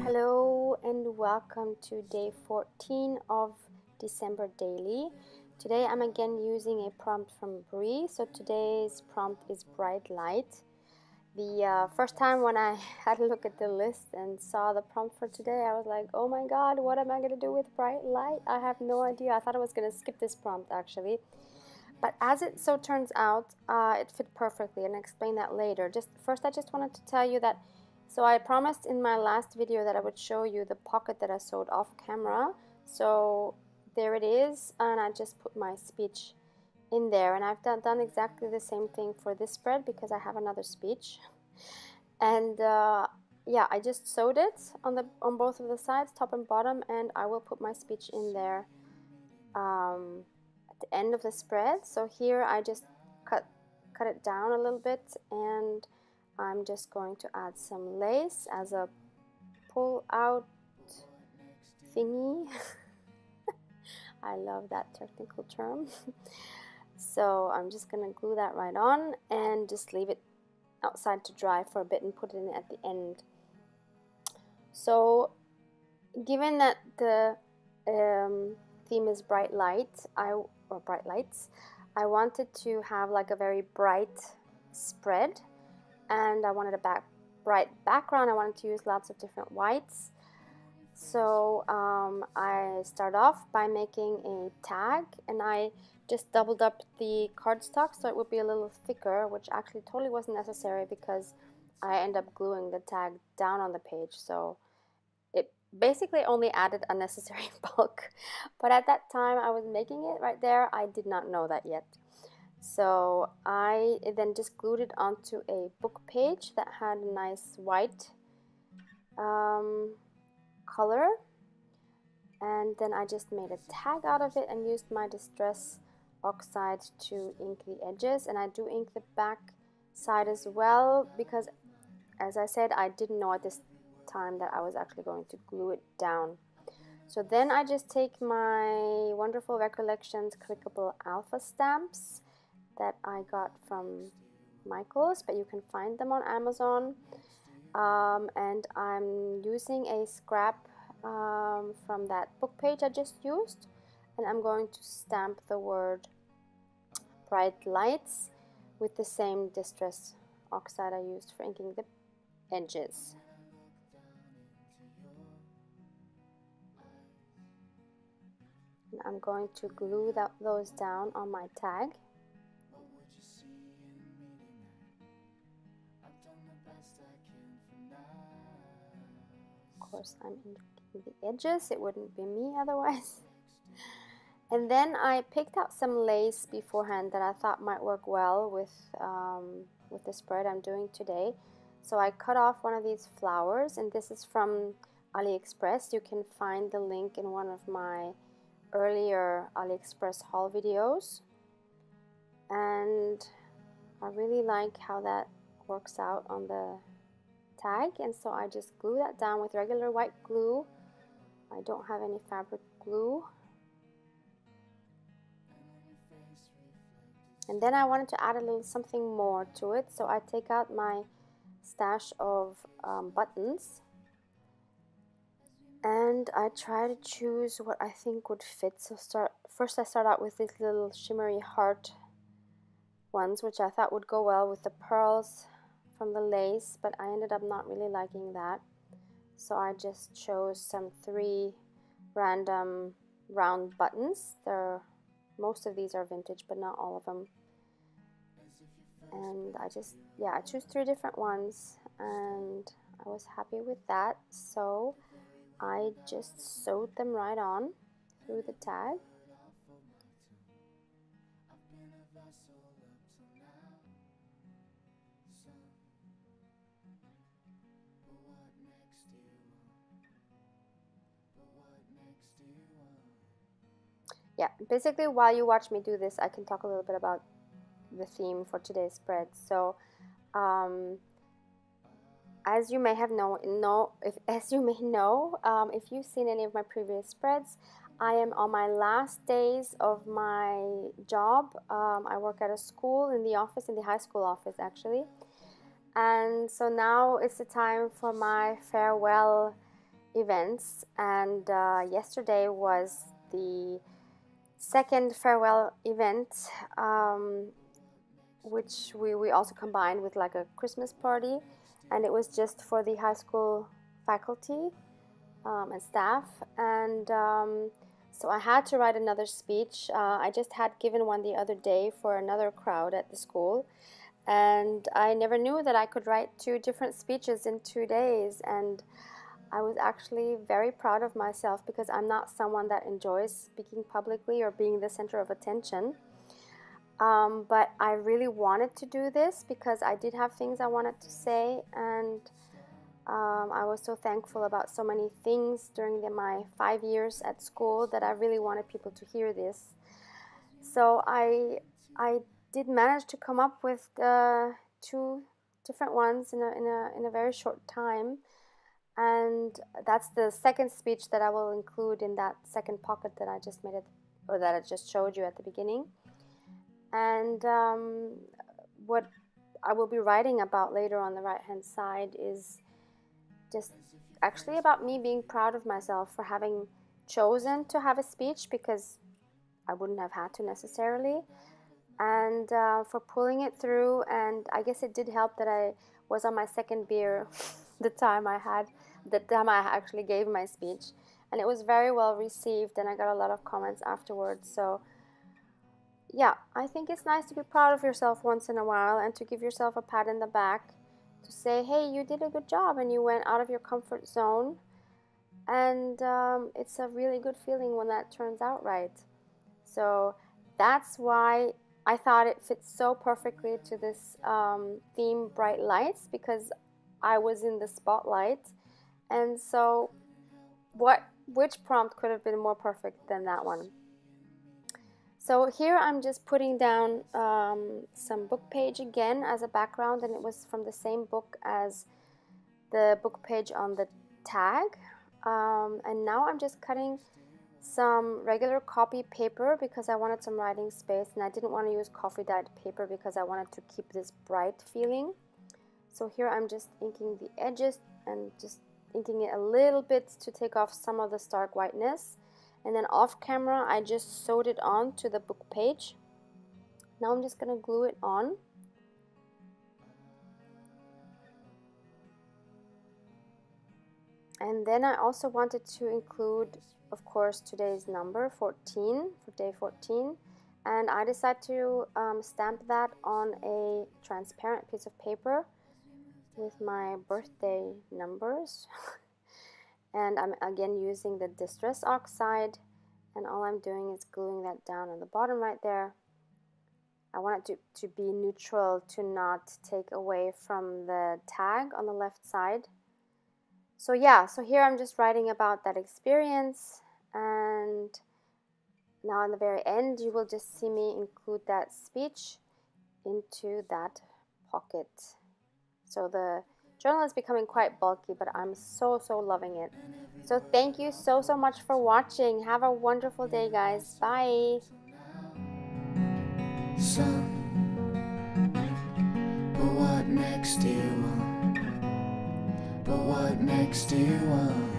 Hello and welcome to day 14 of December Daily. Today I'm again using a prompt from Bree. So today's prompt is bright light. The first time when I had a look at the list and saw the prompt for today, I was like, oh my god, what am I going to do with bright light? I have no idea. I thought I was going to skip this prompt actually. But as it so turns out, it fit perfectly, and I'll explain that later. I just wanted to tell you that, so I promised in my last video that I would show you the pocket that I sewed off camera. So there it is, and I just put my speech in there, and I've done exactly the same thing for this spread because I have another speech. And yeah, I just sewed it on both of the sides, top and bottom, and I will put my speech in there at the end of the spread. So here I just cut it down a little bit, and I'm just going to add some lace as a pull out thingy. I love that technical term. So I'm just gonna glue that right on and just leave it outside to dry for a bit and put it in at the end. So given that the theme is bright light, bright lights, I wanted to have like a very bright spread, and I wanted a bright background. I wanted to use lots of different whites. So I start off by making a tag, and I just doubled up the cardstock so it would be a little thicker, which actually totally wasn't necessary because I end up gluing the tag down on the page. So it basically only added unnecessary bulk, but at that time I was making it right there, I did not know that yet. So I then just glued it onto a book page that had a nice white color, and then I just made a tag out of it and used my Distress Oxide to ink the edges, and I do ink the back side as well because, as I said, I didn't know at this time that I was actually going to glue it down. So then I just take my wonderful Recollections clickable alpha stamps that I got from Michaels, but you can find them on Amazon, and I'm using a scrap from that book page I just used, and I'm going to stamp the word bright lights with the same Distress Oxide I used for inking the edges. And I'm going to glue those down on my tag. Of course, I'm inking the edges, it wouldn't be me otherwise. And then I picked out some lace beforehand that I thought might work well with the spread I'm doing today. So I cut off one of these flowers, and this is from AliExpress. You can find the link in one of my earlier AliExpress haul videos. And I really like how that works out on the tag, and so I just glue that down with regular white glue. I don't have any fabric glue. And then I wanted to add a little something more to it, so I take out my stash of buttons, and I try to choose what I think would fit. So first I start out with these little shimmery heart ones, which I thought would go well with the pearls from the lace, but I ended up not really liking that. So I just chose some 3 random round buttons. Most of these are vintage, but not all of them. And I choose 3 different ones, and I was happy with that. So I just sewed them right on through the tag. Yeah, basically while you watch me do this, I can talk a little bit about the theme for today's spread. So as you may know, if you've seen any of my previous spreads, I am on my last days of my job. I work at a school in the office, in the high school office actually, And so now it's the time for my farewell events, and yesterday was the second farewell event, which we also combined with like a Christmas party, and it was just for the high school faculty and staff. And so I had to write another speech. I just had given one the other day for another crowd at the school, and I never knew that I could write 2 different speeches in 2 days. And I was actually very proud of myself because I'm not someone that enjoys speaking publicly or being the center of attention. But I really wanted to do this because I did have things I wanted to say, and I was so thankful about so many things during my 5 years at school that I really wanted people to hear this. So I did manage to come up with 2 different ones in a very short time. And that's the second speech that I will include in that second pocket that I just made or that I just showed you at the beginning. And what I will be writing about later on the right hand side is just actually about me being proud of myself for having chosen to have a speech, because I wouldn't have had to necessarily, and for pulling it through. And I guess it did help that I was on my second beer the time I actually gave my speech, and it was very well received, and I got a lot of comments afterwards. So yeah, I think it's nice to be proud of yourself once in a while and to give yourself a pat in the back, to say, hey, you did a good job and you went out of your comfort zone. And it's a really good feeling when that turns out right. So that's why I thought it fits so perfectly to this theme, Bright Lights, because I was in the spotlight. And so which prompt could have been more perfect than that one? So here I'm just putting down some book page again as a background, and it was from the same book as the book page on the tag. And now I'm just cutting some regular copy paper because I wanted some writing space, and I didn't want to use coffee dyed paper because I wanted to keep this bright feeling. So here I'm just inking the edges and just inking it a little bit to take off some of the stark whiteness. And then off camera I just sewed it on to the book page. Now I'm just going to glue it on. And then I also wanted to include, of course, today's number 14 for day 14. And I decided to stamp that on a transparent piece of paper with my birthday numbers. And I'm again using the Distress Oxide, and all I'm doing is gluing that down on the bottom right there. I want it to be neutral, to not take away from the tag on the left side. So yeah, so here I'm just writing about that experience, and now in the very end you will just see me include that speech into that pocket. So the journal is becoming quite bulky, but I'm so loving it. So thank you so much for watching. Have a wonderful day, guys. Bye. So, but what next do you want? But what next do you want?